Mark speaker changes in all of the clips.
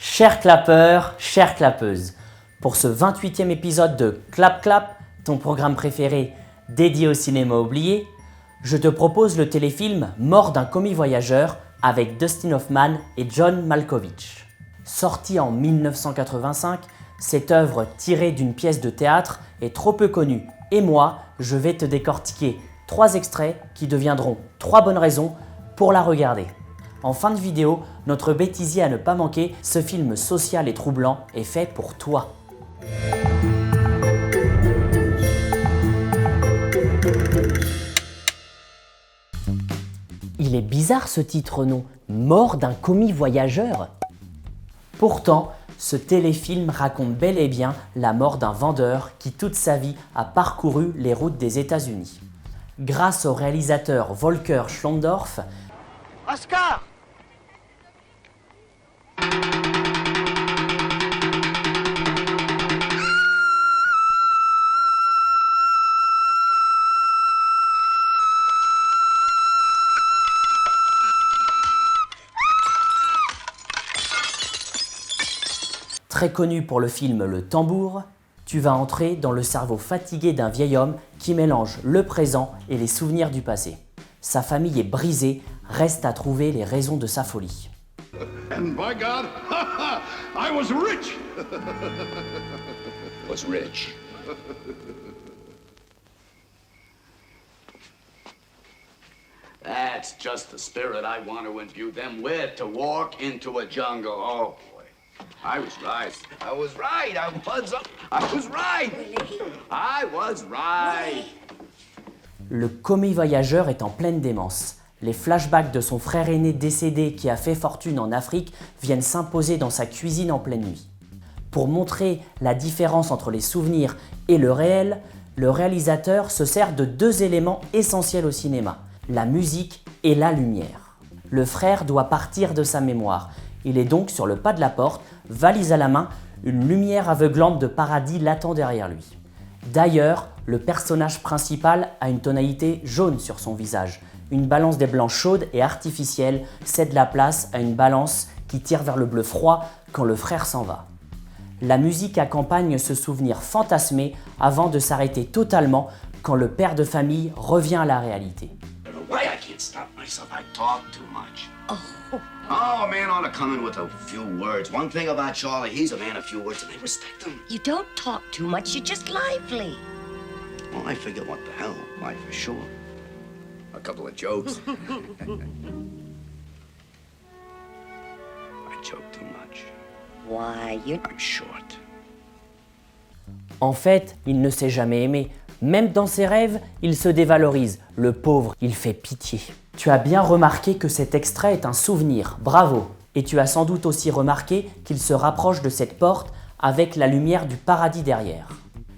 Speaker 1: Chers clapeurs, chères clapeuses, pour ce 28e épisode de Clap Clap, ton programme préféré dédié au cinéma oublié, je te propose le téléfilm Mort d'un commis voyageur avec Dustin Hoffman et John Malkovich. Sorti en 1985, cette œuvre tirée d'une pièce de théâtre est trop peu connue et moi, je vais te décortiquer 3 extraits qui deviendront 3 bonnes raisons pour la regarder. En fin de vidéo, notre bêtisier à ne pas manquer, ce film social et troublant est fait pour toi. Il est bizarre ce titre, non ? Mort d'un commis voyageur ? Pourtant, ce téléfilm raconte bel et bien la mort d'un vendeur qui toute sa vie a parcouru les routes des États-Unis. Grâce au réalisateur Volker Schlondorf,
Speaker 2: Oscar!
Speaker 1: très connu pour le film Le Tambour, tu vas entrer dans le cerveau fatigué d'un vieil homme qui mélange le présent et les souvenirs du passé. Sa famille est brisée, reste à trouver les raisons de sa folie.
Speaker 3: And by God, I was rich.
Speaker 4: Was rich. That's just the spirit I want to imbue them with, to walk into a jungle. Oh, boy. I was right. I was right. I was right. I was right.
Speaker 1: Le commis voyageur est en pleine démence. Les flashbacks de son frère aîné décédé qui a fait fortune en Afrique viennent s'imposer dans sa cuisine en pleine nuit. Pour montrer la différence entre les souvenirs et le réel, le réalisateur se sert de 2 éléments essentiels au cinéma, la musique et la lumière. Le frère doit partir de sa mémoire. Il est donc sur le pas de la porte, valise à la main, une lumière aveuglante de paradis l'attend derrière lui. D'ailleurs, le personnage principal a une tonalité jaune sur son visage. Une balance des blancs chaude et artificielle cède la place à une balance qui tire vers le bleu froid quand le frère s'en va. La musique accompagne ce souvenir fantasmé avant de s'arrêter totalement quand le père de famille revient à la réalité.
Speaker 4: Why I can't stop myself? I talk too much. Oh, a man ought to come in with a few words. One thing about Charlie, he's a man of few words, and I respect him.
Speaker 5: You don't talk too much, you're just lively.
Speaker 4: Well, I figure, what the hell, life is short. A couple of jokes. I joke too much.
Speaker 5: Why, you're...
Speaker 4: I'm short.
Speaker 1: En fait, il ne s'est jamais aimé. Même dans ses rêves, il se dévalorise. Le pauvre, il fait pitié. Tu as bien remarqué que cet extrait est un souvenir, bravo. Et tu as sans doute aussi remarqué qu'il se rapproche de cette porte avec la lumière du paradis derrière.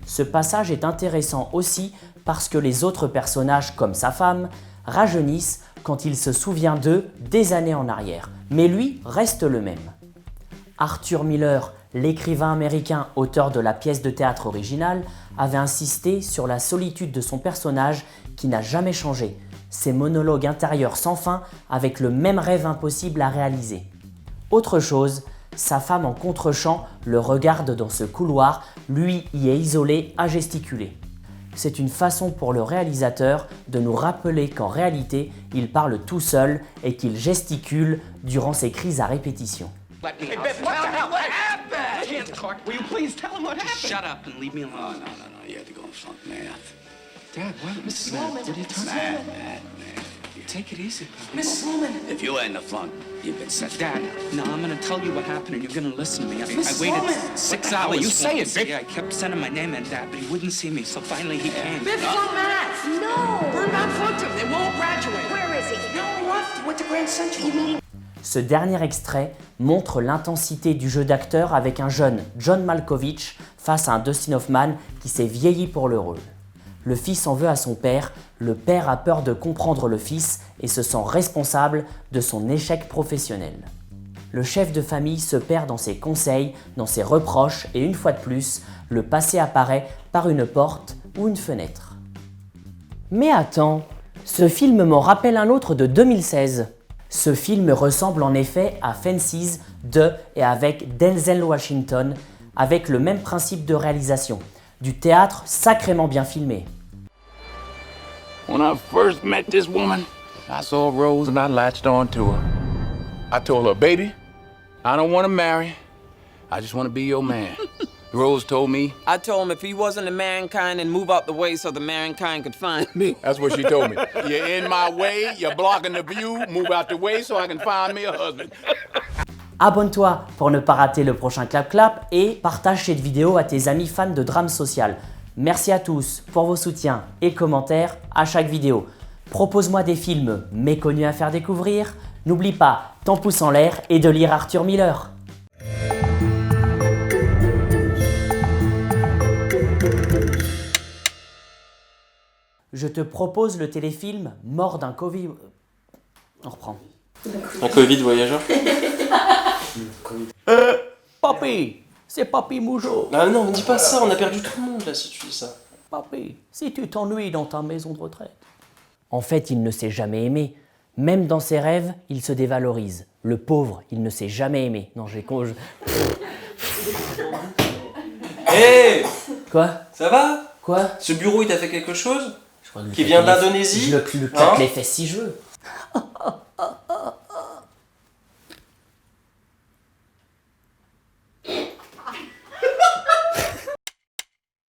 Speaker 1: Ce passage est intéressant aussi parce que les autres personnages, comme sa femme, rajeunissent quand il se souvient d'eux des années en arrière. Mais lui reste le même. Arthur Miller, l'écrivain américain auteur de la pièce de théâtre originale, avait insisté sur la solitude de son personnage qui n'a jamais changé. Ses monologues intérieurs sans fin avec le même rêve impossible à réaliser. Autre chose, sa femme en contre-champ le regarde dans ce couloir, lui y est isolé à gesticuler. C'est une façon pour le réalisateur de nous rappeler qu'en réalité, il parle tout seul et qu'il gesticule durant ses crises à répétition.
Speaker 2: Hey, Biff, what the hell? What happened? I can't talk. Will you please tell him what happened?
Speaker 4: Shut up and leave me alone. No. You had to go and flunk math.
Speaker 6: Dad, what? Mrs. Sloman, what are you talking about?
Speaker 4: Math.
Speaker 6: Take it easy, pal.
Speaker 5: Mrs. Sloman.
Speaker 4: If you hadn't have flunked, you've been sent.
Speaker 6: Dad, no, I'm gonna tell you what happened and you're gonna listen to me. I
Speaker 5: Mrs.
Speaker 6: waited
Speaker 5: Sloman.
Speaker 6: 6
Speaker 4: What the hell
Speaker 6: hours.
Speaker 4: are you saying,
Speaker 6: for him.
Speaker 4: Vic?
Speaker 6: Yeah, I kept sending my name in, Dad, but he wouldn't see me, so finally he came.
Speaker 5: Biff, flunk math. No.
Speaker 2: Bernard flunked him. They won't graduate.
Speaker 5: Where is he? No, what? He went to Grand Central. You mean...
Speaker 1: Ce dernier extrait montre l'intensité du jeu d'acteur avec un jeune John Malkovich face à un Dustin Hoffman qui s'est vieilli pour le rôle. Le fils en veut à son père, le père a peur de comprendre le fils et se sent responsable de son échec professionnel. Le chef de famille se perd dans ses conseils, dans ses reproches et une fois de plus, le passé apparaît par une porte ou une fenêtre. Mais attends, ce film m'en rappelle un autre de 2016. Ce film ressemble en effet à Fences de et avec Denzel Washington, avec le même principe de réalisation. Du théâtre sacrément bien filmé.
Speaker 7: When I first met this woman, I saw Rose and I latched on to her. I told her, baby, I don't want to marry. I just want to be your man. Rose told me.
Speaker 8: I told him if he wasn't a mankind, and move out the way so the mankind could find me.
Speaker 7: That's what she told me. You're in my way, you're blocking the view, move out the way so I can find me a husband.
Speaker 1: Abonne-toi pour ne pas rater le prochain Clap Clap et partage cette vidéo à tes amis fans de drame social. Merci à tous pour vos soutiens et commentaires à chaque vidéo. Propose-moi des films méconnus à faire découvrir. N'oublie pas ton pouce en l'air et de lire Arthur Miller. Je te propose le téléfilm Mort d'un Covid. On reprend.
Speaker 9: Un Covid voyageur.
Speaker 1: Papy, c'est Papy Mougeot.
Speaker 9: Ah non, dis pas ça, on a perdu tout le monde là si tu dis ça.
Speaker 1: Papy, si tu t'ennuies dans ta maison de retraite. En fait, il ne s'est jamais aimé. Même dans ses rêves, il se dévalorise. Le pauvre, il ne s'est jamais aimé. Non, j'ai con.
Speaker 9: Hé
Speaker 1: Quoi?
Speaker 9: Ça va?
Speaker 1: Quoi?
Speaker 9: Ce bureau il t'a fait quelque chose?
Speaker 1: Je crois que
Speaker 9: Qui vient d'Indonésie?
Speaker 1: Je le claque
Speaker 9: Hein
Speaker 1: les fesses si je veux.